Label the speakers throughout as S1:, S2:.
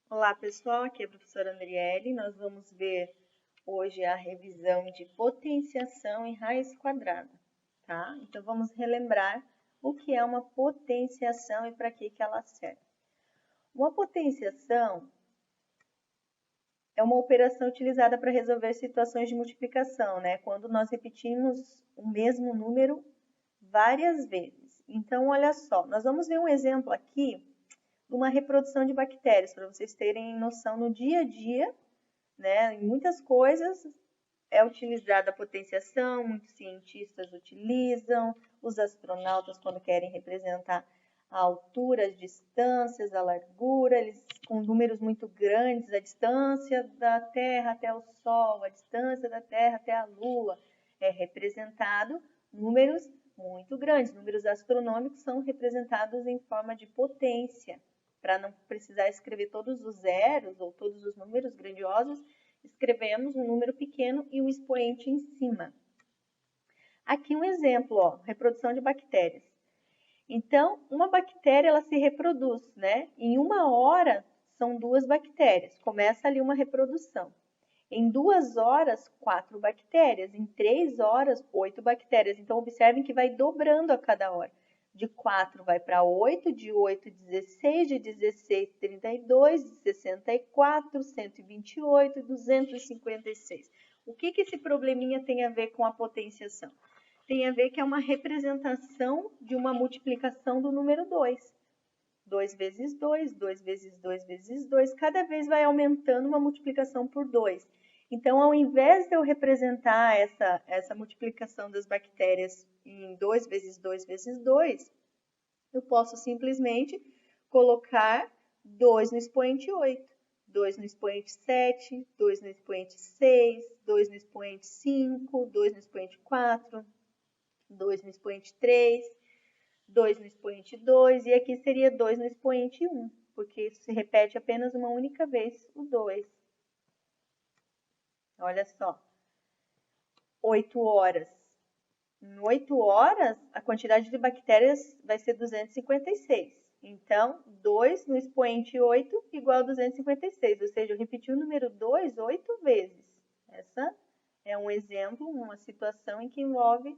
S1: Olá pessoal, aqui é a professora Andriele. Nós vamos ver hoje a revisão de potenciação em raiz quadrada, tá? Então vamos relembrar o que é uma potenciação e para que ela serve. Uma potenciação é uma operação utilizada para resolver situações de multiplicação, né? Quando nós repetimos o mesmo número várias vezes. Então, olha só, nós vamos ver um exemplo aqui de uma reprodução de bactérias, para vocês terem noção no dia a dia, né? Em muitas coisas é utilizada a potenciação, muitos cientistas utilizam, os astronautas quando querem representar a altura, as distâncias, a largura, eles com números muito grandes, a distância da Terra até o Sol, a distância da Terra até a Lua, é representado números muito grandes, números astronômicos são representados em forma de potência, para não precisar escrever todos os zeros ou todos os números grandiosos, escrevemos um número pequeno e um expoente em cima. Aqui um exemplo, ó, reprodução de bactérias. Então, uma bactéria ela se reproduz, né? Em 1 hora são 2 bactérias, começa ali uma reprodução. Em 2 horas, 4 bactérias. Em 3 horas, 8 bactérias. Então, observem que vai dobrando a cada hora. De 4 vai para 8, de 8, 16, de 16, 32, de 64, 128, 256. O que esse probleminha tem a ver com a potenciação? Tem a ver que é uma representação de uma multiplicação do número 2. 2 vezes 2, 2 vezes 2 vezes 2, cada vez vai aumentando uma multiplicação por 2. Então, ao invés de eu representar essa multiplicação das bactérias em 2 vezes 2 vezes 2, eu posso simplesmente colocar 2 no expoente 8, 2 no expoente 7, 2 no expoente 6, 2 no expoente 5, 2 no expoente 4, 2 no expoente 3, 2 no expoente 2, e aqui seria 2 no expoente 1, porque isso se repete apenas uma única vez, o 2. Olha só, 8 horas. Em 8 horas, a quantidade de bactérias vai ser 256. Então, 2 no expoente 8 igual a 256, ou seja, eu repeti o número 2 8 vezes. Essa é um exemplo, uma situação em que envolve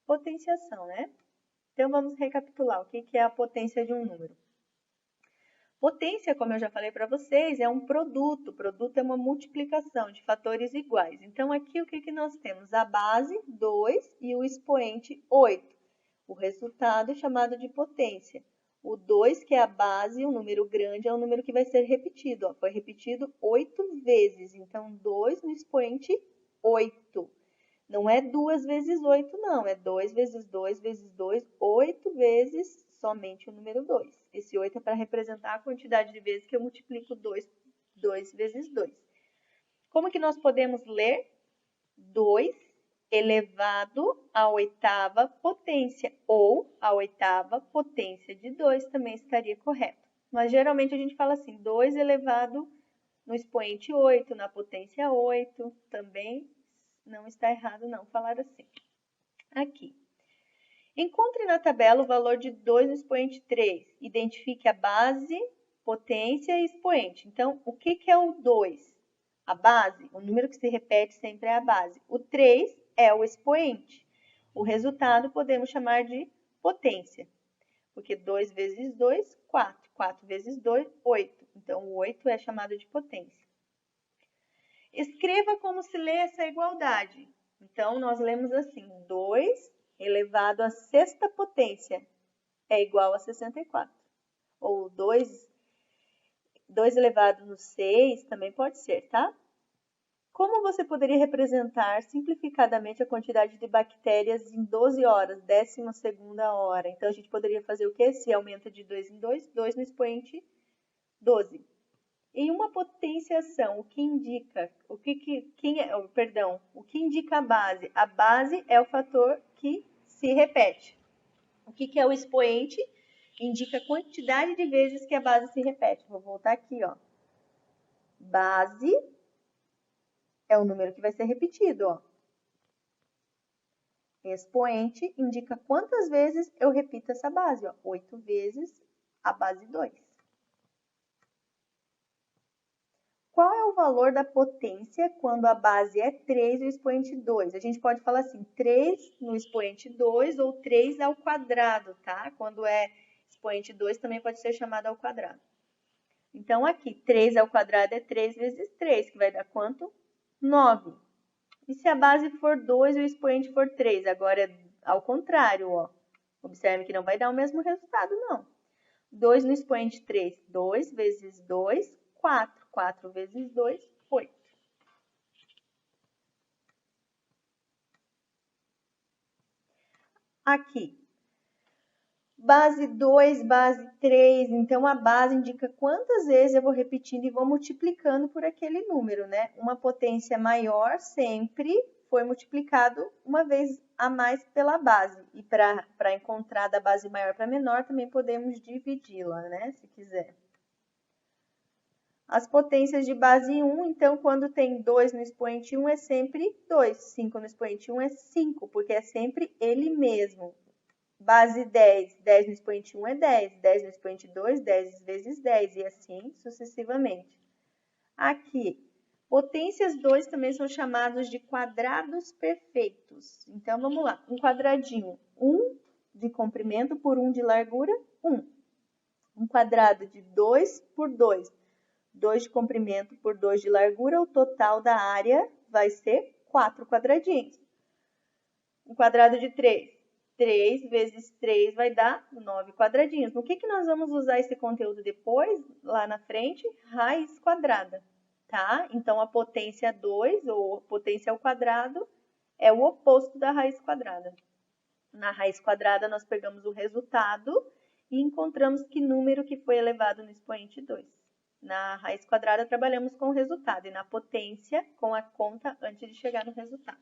S1: potenciação, né? Então, vamos recapitular o que é a potência de um número. Potência, como eu já falei para vocês, é um produto. Produto é uma multiplicação de fatores iguais. Então, aqui o que nós temos? A base, 2, e o expoente, 8. O resultado é chamado de potência. O 2, que é a base, o número grande, é o número que vai ser repetido. Ó. Foi repetido 8 vezes. Então, 2 no expoente, 8. Não é 2 vezes 8, não. É 2 vezes 2 vezes 2, 8 vezes somente o número 2. Esse 8 é para representar a quantidade de vezes que eu multiplico 2 vezes 2. Como que nós podemos ler? 2 elevado à oitava potência, ou a oitava potência de 2 também estaria correto. Mas geralmente a gente fala assim, 2 elevado no expoente 8, na potência 8, também não está errado não falar assim. Aqui. Encontre na tabela o valor de 2 no expoente 3. Identifique a base, potência e expoente. Então, o que é o 2? A base, o número que se repete sempre é a base. O 3 é o expoente. O resultado podemos chamar de potência, porque 2 vezes 2, 4. 4 vezes 2, 8. Então, o 8 é chamado de potência. Escreva como se lê essa igualdade. Então, nós lemos assim, 2 elevado à sexta potência é igual a 64. Ou 2 elevado no 6 também pode ser, tá? Como você poderia representar simplificadamente a quantidade de bactérias em 12 horas, 12ª hora? Então, a gente poderia fazer o quê? Se aumenta de 2 em 2, 2 no expoente 12. Em uma potenciação, o que indica, o que indica a base? A base é o fator que se repete. O que é o expoente? Indica a quantidade de vezes que a base se repete. Vou voltar aqui, ó. Base é o número que vai ser repetido, ó. Expoente indica quantas vezes eu repito essa base, ó. 8 vezes a base 2. qual é o valor da potência quando a base é 3 e o expoente 2? A gente pode falar assim, 3 no expoente 2 ou 3 ao quadrado, tá? Quando é expoente 2 também pode ser chamado ao quadrado. Então, aqui, 3 ao quadrado é 3 vezes 3, que vai dar quanto? 9. E se a base for 2 e o expoente for 3? Agora é ao contrário, ó. Observe que não vai dar o mesmo resultado, não. 2 no expoente 3, 2 vezes 2, 4. 4 vezes 2, 8. Aqui, base 2, base 3, então a base indica quantas vezes eu vou repetindo e vou multiplicando por aquele número, né? Uma potência maior sempre foi multiplicado uma vez a mais pela base. E para encontrar da base maior para menor, também podemos dividi-la, né? Se quiser. As potências de base 1, então, quando tem 2 no expoente 1, é sempre 2. 5 no expoente 1 é 5, porque é sempre ele mesmo. Base 10, 10 no expoente 1 é 10, 10 no expoente 2, 10 vezes 10, e assim sucessivamente. Aqui, potências 2 também são chamados de quadrados perfeitos. Então, vamos lá. Um quadradinho, 1 de comprimento por 1 de largura, 1. Um quadrado de 2 por 2, 2 de comprimento por 2 de largura, o total da área vai ser 4 quadradinhos. Um quadrado de 3. 3 vezes 3 vai dar 9 quadradinhos. No que nós vamos usar esse conteúdo depois, lá na frente? Raiz quadrada, tá? Então, a potência 2, ou potência ao quadrado, é o oposto da raiz quadrada. Na raiz quadrada, nós pegamos o resultado e encontramos que número que foi elevado no expoente 2. Na raiz quadrada, trabalhamos com o resultado e na potência, com a conta antes de chegar no resultado.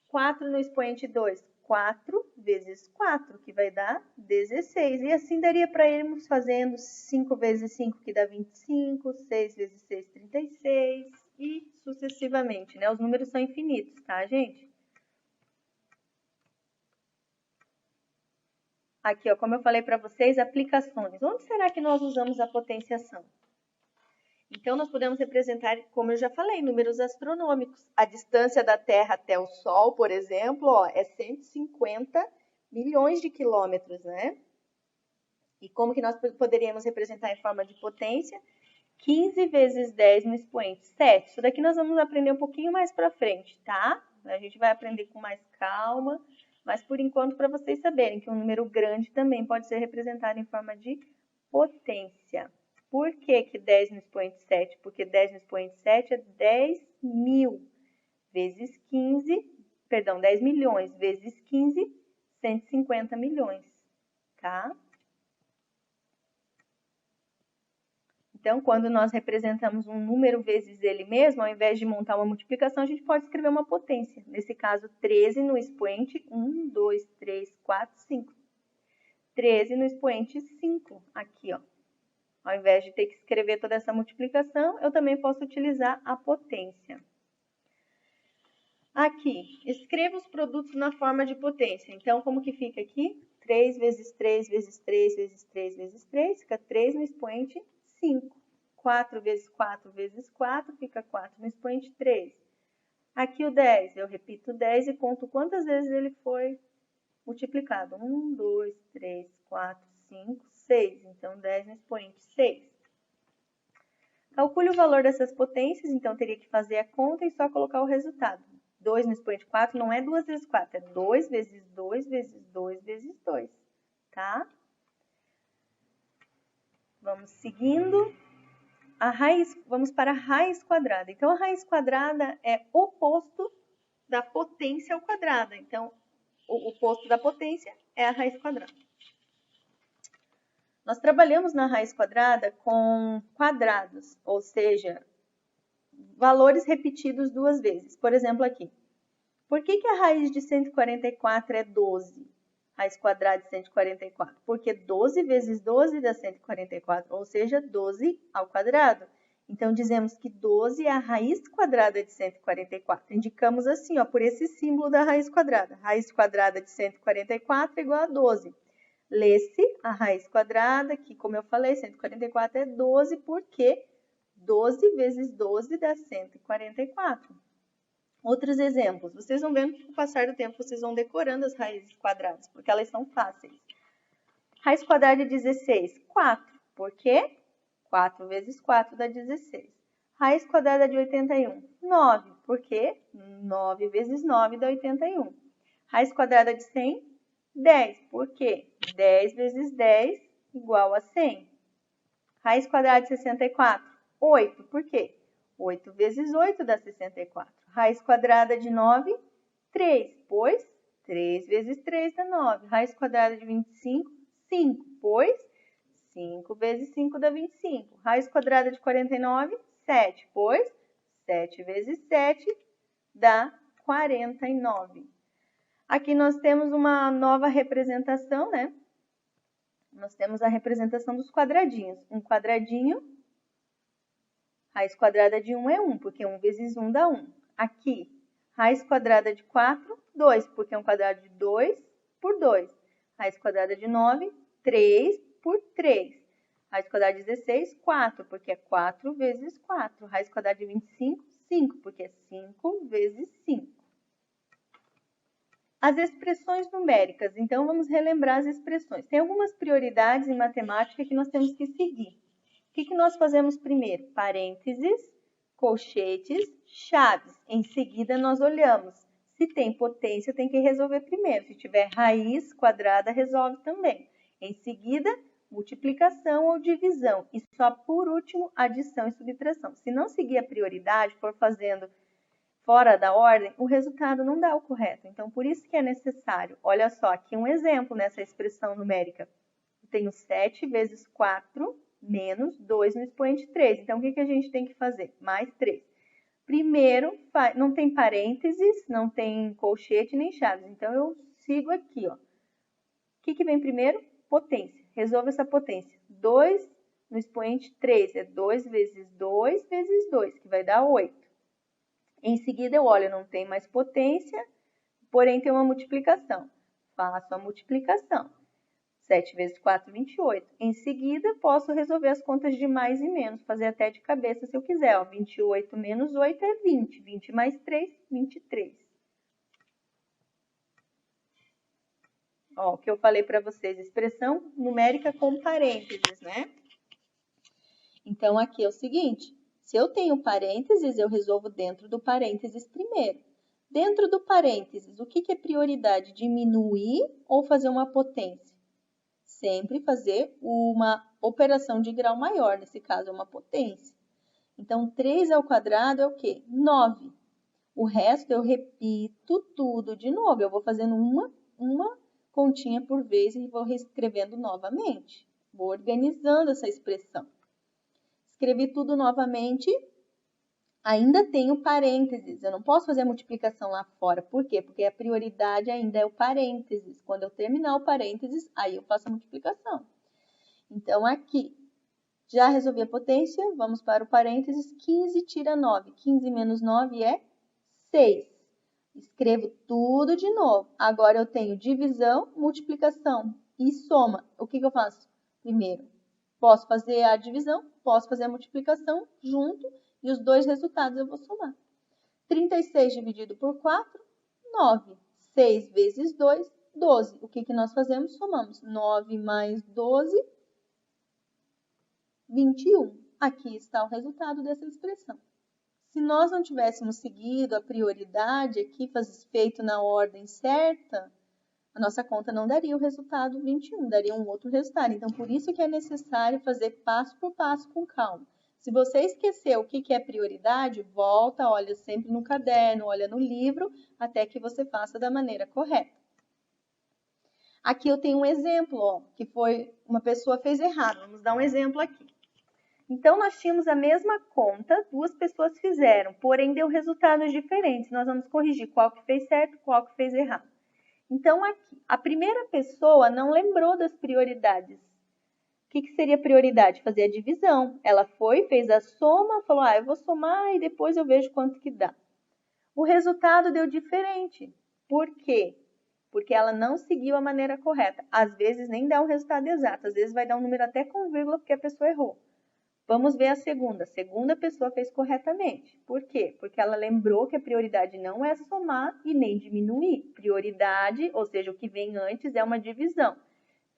S1: 4 no expoente 2, 4 vezes 4, que vai dar 16. E assim daria para irmos fazendo 5 vezes 5, que dá 25, 6 vezes 6, 36, e sucessivamente, né? Os números são infinitos, tá, gente? Aqui, ó, como eu falei para vocês, aplicações. Onde será que nós usamos a potenciação? Então, nós podemos representar, como eu já falei, números astronômicos. A distância da Terra até o Sol, por exemplo, ó, é 150 milhões de quilômetros, né? E como que nós poderíamos representar em forma de potência? 15 vezes 10 no expoente 7. Isso daqui nós vamos aprender um pouquinho mais para frente, tá? A gente vai aprender com mais calma, mas por enquanto, para vocês saberem que um número grande também pode ser representado em forma de potência. Por que 10 no expoente 7? Porque 10 no expoente 7 é 10 mil vezes 15, perdão, 10 milhões vezes 15, 150 milhões, tá? Então, quando nós representamos um número vezes ele mesmo, ao invés de montar uma multiplicação, a gente pode escrever uma potência. Nesse caso, 13 no expoente 1, 2, 3, 4, 5. 13 no expoente 5, aqui, ó. Ao invés de ter que escrever toda essa multiplicação, eu também posso utilizar a potência. Aqui, escreva os produtos na forma de potência. Então, como que fica aqui? 3 vezes 3 vezes 3 vezes 3 vezes 3, fica 3 no expoente 5. 4 vezes 4 vezes 4, fica 4 no expoente 3. Aqui o 10, eu repito o 10 e conto quantas vezes ele foi multiplicado. 1, 2, 3, 4, 5, 6. Então, 10 no expoente 6. Calcule o valor dessas potências, então teria que fazer a conta e só colocar o resultado. 2 no expoente 4 não é 2 vezes 4, é 2 vezes 2 vezes 2 vezes 2, tá? Vamos seguindo. Vamos para a raiz quadrada. Então, a raiz quadrada é oposto da potência ao quadrado. Então, o oposto da potência é a raiz quadrada. Nós trabalhamos na raiz quadrada com quadrados, ou seja, valores repetidos duas vezes. Por exemplo, aqui. Por que a raiz de 144 é 12? Raiz quadrada de 144. Porque 12 vezes 12 dá 144, ou seja, 12 ao quadrado. Então, dizemos que 12 é a raiz quadrada de 144. Indicamos assim, ó, por esse símbolo da raiz quadrada. Raiz quadrada de 144 é igual a 12. Lê-se a raiz quadrada, que, como eu falei, 144 é 12, porque 12 vezes 12 dá 144. Outros exemplos. Vocês vão vendo que com o passar do tempo vocês vão decorando as raízes quadradas, porque elas são fáceis. Raiz quadrada de 16, 4. Por quê? 4 vezes 4 dá 16. Raiz quadrada de 81, 9. Por quê? 9 vezes 9 dá 81. Raiz quadrada de 100, 10. Por quê? 10 vezes 10 igual a 100. Raiz quadrada de 64, 8. Por quê? 8 vezes 8 dá 64. Raiz quadrada de 9, 3. Pois 3 vezes 3 dá 9. Raiz quadrada de 25, 5. Pois 5 vezes 5 dá 25. Raiz quadrada de 49, 7. Pois 7 vezes 7 dá 49. Aqui nós temos uma nova representação, né? Nós temos a representação dos quadradinhos. Um quadradinho, raiz quadrada de 1 é 1, porque 1 vezes 1 dá 1. Aqui, raiz quadrada de 4, 2, porque é um quadrado de 2 por 2. Raiz quadrada de 9, 3 por 3. Raiz quadrada de 16, 4, porque é 4 vezes 4. Raiz quadrada de 25, 5, porque é 5 vezes 5. As expressões numéricas. Então, vamos relembrar as expressões. Tem algumas prioridades em matemática que nós temos que seguir. O que nós fazemos primeiro? Parênteses, colchetes, chaves. Em seguida, nós olhamos. Se tem potência, tem que resolver primeiro. Se tiver raiz quadrada, resolve também. Em seguida, multiplicação ou divisão. E só por último, adição e subtração. Se não seguir a prioridade, for fazendo fora da ordem, o resultado não dá o correto. Então, por isso que é necessário. Olha só, aqui um exemplo nessa expressão numérica. Eu tenho 7 vezes 4 menos 2 no expoente 3. Então, o que a gente tem que fazer? Mais 3. Primeiro, não tem parênteses, não tem colchete nem chaves. Então, eu sigo aqui, ó. O que vem primeiro? Potência. Resolva essa potência. 2 no expoente 3 é 2 vezes 2 vezes 2, que vai dar 8. Em seguida, eu olho, não tem mais potência, porém tem uma multiplicação. Faço a multiplicação. 7 vezes 4, 28. Em seguida, posso resolver as contas de mais e menos, fazer até de cabeça se eu quiser. Ó, 28 menos 8 é 20. 20 mais 3, 23. Ó, o que eu falei para vocês, expressão numérica com parênteses, né? Então, aqui é o seguinte, se eu tenho parênteses, eu resolvo dentro do parênteses primeiro. Dentro do parênteses, o que é prioridade? Diminuir ou fazer uma potência? Sempre fazer uma operação de grau maior, nesse caso é uma potência. Então, 3 ao quadrado é o quê? 9. O resto eu repito tudo de novo, eu vou fazendo uma continha por vez e vou reescrevendo novamente. Vou organizando essa expressão. Escrevi tudo novamente, ainda tenho parênteses. Eu não posso fazer a multiplicação lá fora. Por quê? Porque a prioridade ainda é o parênteses. Quando eu terminar o parênteses, aí eu faço a multiplicação. Então, aqui, já resolvi a potência, vamos para o parênteses. 15 tira 9. 15 menos 9 é 6. Escrevo tudo de novo. Agora, eu tenho divisão, multiplicação e soma. O que eu faço? Primeiro, posso fazer a divisão, posso fazer a multiplicação junto e os dois resultados eu vou somar. 36 dividido por 4, 9. 6 vezes 2, 12. O que nós fazemos? Somamos 9 mais 12, 21. Aqui está o resultado dessa expressão. Se nós não tivéssemos seguido a prioridade aqui, feito na ordem certa, a nossa conta não daria o resultado 21, daria um outro resultado. Então, por isso que é necessário fazer passo por passo com calma. Se você esqueceu o que é prioridade, volta, olha sempre no caderno, olha no livro, até que você faça da maneira correta. Aqui eu tenho um exemplo, ó, que foi uma pessoa fez errado. Vamos dar um exemplo aqui. Então, nós tínhamos a mesma conta, duas pessoas fizeram, porém deu resultados diferentes. Nós vamos corrigir qual que fez certo, qual que fez errado. Então, aqui, a primeira pessoa não lembrou das prioridades. O que seria prioridade? Fazer a divisão. Ela foi, fez a soma, falou, eu vou somar e depois eu vejo quanto que dá. O resultado deu diferente. Por quê? Porque ela não seguiu a maneira correta. Às vezes nem dá um resultado exato, às vezes vai dar um número até com vírgula porque a pessoa errou. Vamos ver a segunda. A segunda pessoa fez corretamente. Por quê? Porque ela lembrou que a prioridade não é somar e nem diminuir. Prioridade, ou seja, o que vem antes, é uma divisão.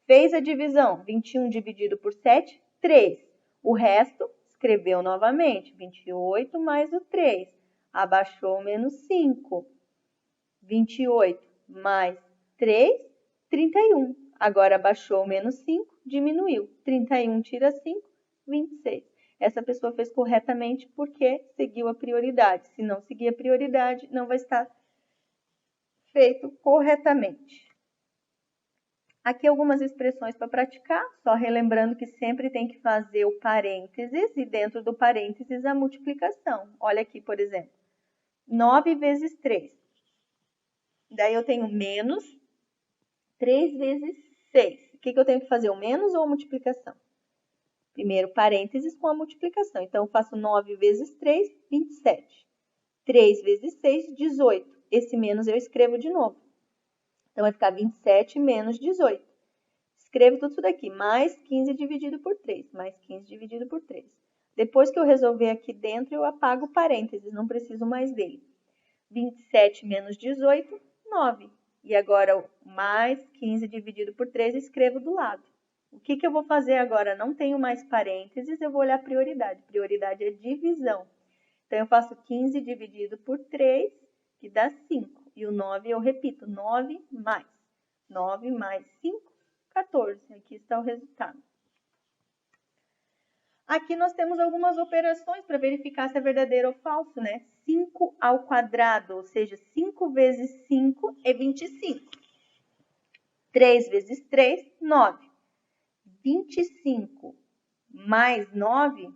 S1: Fez a divisão. 21 dividido por 7, 3. O resto, escreveu novamente. 28 mais o 3. Abaixou menos 5. 28 mais 3, 31. Agora abaixou menos 5, diminuiu. 31 tira 5, 26. Essa pessoa fez corretamente porque seguiu a prioridade. Se não seguir a prioridade, não vai estar feito corretamente. Aqui algumas expressões para praticar, só relembrando que sempre tem que fazer o parênteses e dentro do parênteses a multiplicação. Olha aqui, por exemplo, 9 vezes 3. Daí eu tenho menos 3 vezes 6. O que eu tenho que fazer, o menos ou a multiplicação? Primeiro parênteses com a multiplicação. Então, eu faço 9 vezes 3, 27. 3 vezes 6, 18. Esse menos eu escrevo de novo. Então, vai ficar 27 menos 18. Escrevo tudo isso daqui. Mais 15 dividido por 3. Mais 15 dividido por 3. Depois que eu resolver aqui dentro, eu apago o parênteses. Não preciso mais dele. 27 menos 18, 9. E agora, mais 15 dividido por 3, escrevo do lado. O que eu vou fazer agora? Não tenho mais parênteses, eu vou olhar a prioridade. Prioridade é divisão. Então, eu faço 15 dividido por 3, que dá 5. E o 9, eu repito, 9 mais. 9 mais 5, 14. Aqui está o resultado. Aqui nós temos algumas operações para verificar se é verdadeiro ou falso, né? 5 ao quadrado, ou seja, 5 vezes 5 é 25. 3 vezes 3, 9. 25 mais 9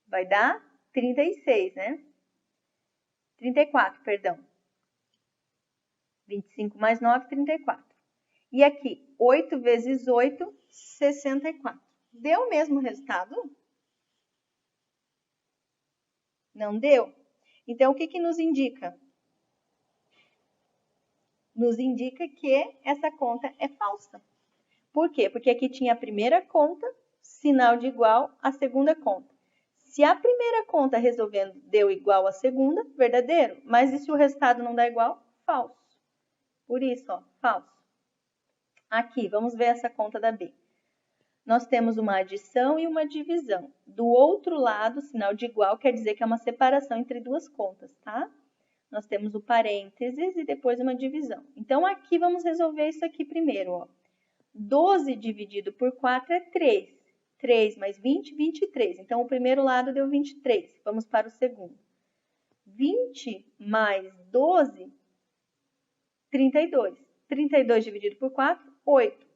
S1: vai dar 36, né? 34, perdão. 25 mais 9, 34. E aqui, 8 vezes 8, 64. Deu o mesmo resultado? Não deu? Então, o que nos indica? Nos indica que essa conta é falsa. Por quê? Porque aqui tinha a primeira conta, sinal de igual, a segunda conta. Se a primeira conta resolvendo deu igual à segunda, verdadeiro. Mas e se o resultado não dá igual? Falso. Por isso, ó, falso. Aqui, vamos ver essa conta da B. Nós temos uma adição e uma divisão. Do outro lado, sinal de igual quer dizer que é uma separação entre duas contas, tá? Nós temos o parênteses e depois uma divisão. Então, aqui vamos resolver isso aqui primeiro, ó. 12 dividido por 4 é 3. 3 mais 20, 23. Então, o primeiro lado deu 23. Vamos para o segundo. 20 mais 12, 32. 32 dividido por 4, 8.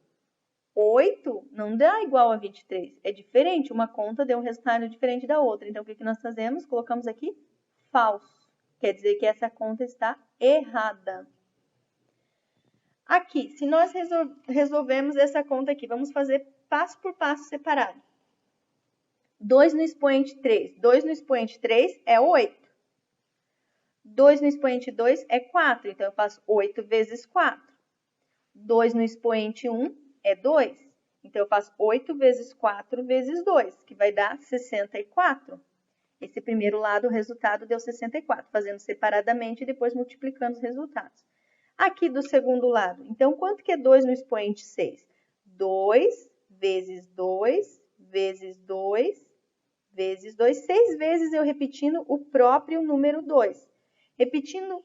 S1: 8 não dá igual a 23. É diferente. Uma conta deu um resultado diferente da outra. Então, o que nós fazemos? Colocamos aqui falso. Quer dizer que essa conta está errada. Aqui, se nós resolvemos essa conta aqui, vamos fazer passo por passo separado. 2 no expoente 3. 2 no expoente 3 é 8. 2 no expoente 2 é 4. Então, eu faço 8 vezes 4. 2 no expoente 1 é 2. Então, eu faço 8 vezes 4 vezes 2, que vai dar 64. Esse primeiro lado, o resultado deu 64, fazendo separadamente e depois multiplicando os resultados. Aqui do segundo lado, então, quanto que é 2 no expoente 6? 2 vezes 2 vezes 2 vezes 2. 6 vezes eu repetindo o próprio número 2. Repetindo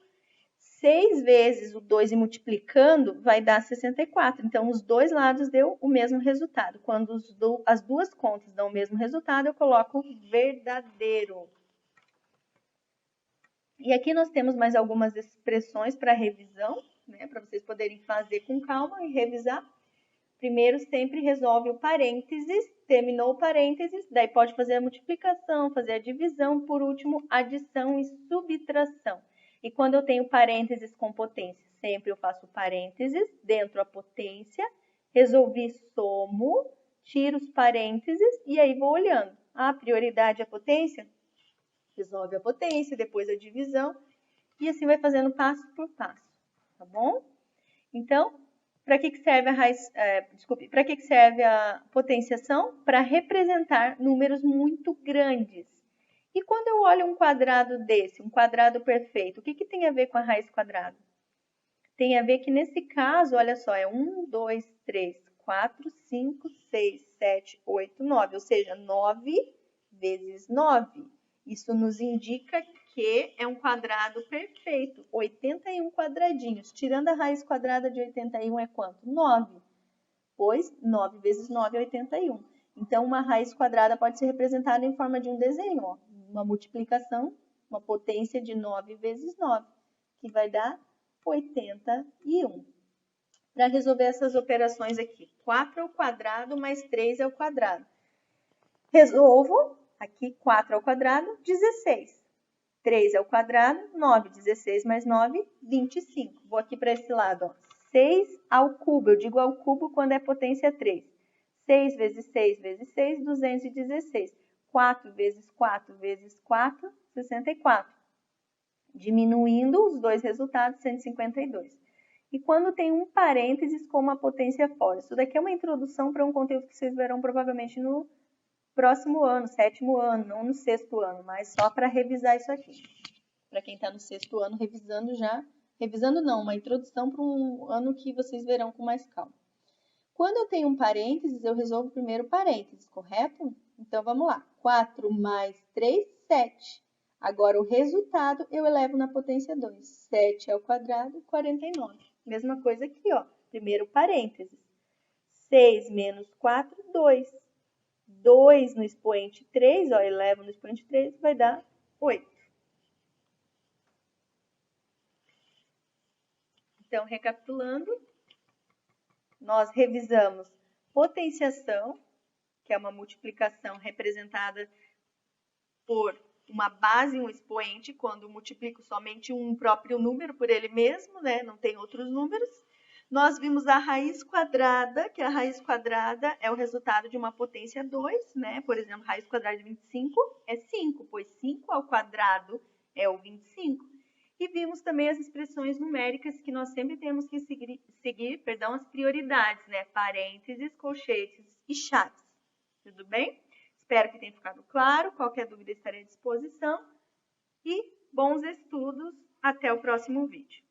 S1: 6 vezes o 2 e multiplicando, vai dar 64. Então, os dois lados deu o mesmo resultado. Quando as duas contas dão o mesmo resultado, eu coloco verdadeiro. E aqui nós temos mais algumas expressões para revisão, né, para vocês poderem fazer com calma e revisar. Primeiro, sempre resolve o parênteses, terminou o parênteses, daí pode fazer a multiplicação, fazer a divisão, por último, adição e subtração. E quando eu tenho parênteses com potência, sempre eu faço parênteses, dentro a potência, resolvi, somo, tiro os parênteses e aí vou olhando. A prioridade é a potência? Resolve a potência, depois a divisão, e assim vai fazendo passo por passo, tá bom? Então, Para que serve a raiz, para que serve a potenciação? Para representar números muito grandes. E quando eu olho um quadrado desse, um quadrado perfeito, o que tem a ver com a raiz quadrada? Tem a ver que nesse caso, olha só, é 1, 2, 3, 4, 5, 6, 7, 8, 9, ou seja, 9 vezes 9. Isso nos indica que é um quadrado perfeito, 81 quadradinhos. Tirando a raiz quadrada de 81 é quanto? 9. Pois 9 vezes 9 é 81. Então, uma raiz quadrada pode ser representada em forma de um desenho, ó, uma multiplicação, uma potência de 9 vezes 9, que vai dar 81. Para resolver essas operações aqui, 4 ao quadrado mais 3 ao quadrado. Resolvo, aqui 4 ao quadrado, 16. 3 ao quadrado, 9. 16 mais 9, 25. Vou aqui para esse lado, ó. 6 ao cubo, eu digo ao cubo quando é potência 3. 6 vezes 6 vezes 6, 216. 4 vezes 4 vezes 4, 64. Diminuindo os dois resultados, 152. E quando tem um parênteses com uma potência fora. Isso daqui é uma introdução para um conteúdo que vocês verão provavelmente no próximo ano, 7º ano, não no 6º ano, mas só para revisar isso aqui. Para quem está no 6º ano, revisando já. Revisando não, uma introdução para um ano que vocês verão com mais calma. Quando eu tenho um parênteses, eu resolvo primeiro o parênteses, correto? Então, vamos lá. 4 mais 3, 7. Agora, o resultado eu elevo na potência 2. 7 ao quadrado, 49. Mesma coisa aqui, ó. Primeiro parênteses. 6 menos 4, 2. 2 no expoente 3, ó, elevo no expoente 3, vai dar 8. Então, recapitulando, nós revisamos potenciação, que é uma multiplicação representada por uma base e um expoente, quando multiplico somente um próprio número por ele mesmo, né? Não tem outros números. Nós vimos a raiz quadrada, que a raiz quadrada é o resultado de uma potência 2, né? Por exemplo, raiz quadrada de 25 é 5, pois 5 ao quadrado é o 25. E vimos também as expressões numéricas que nós sempre temos que seguir as prioridades, né? Parênteses, colchetes e chaves. Tudo bem? Espero que tenha ficado claro. Qualquer dúvida estarei à disposição. E bons estudos. Até o próximo vídeo.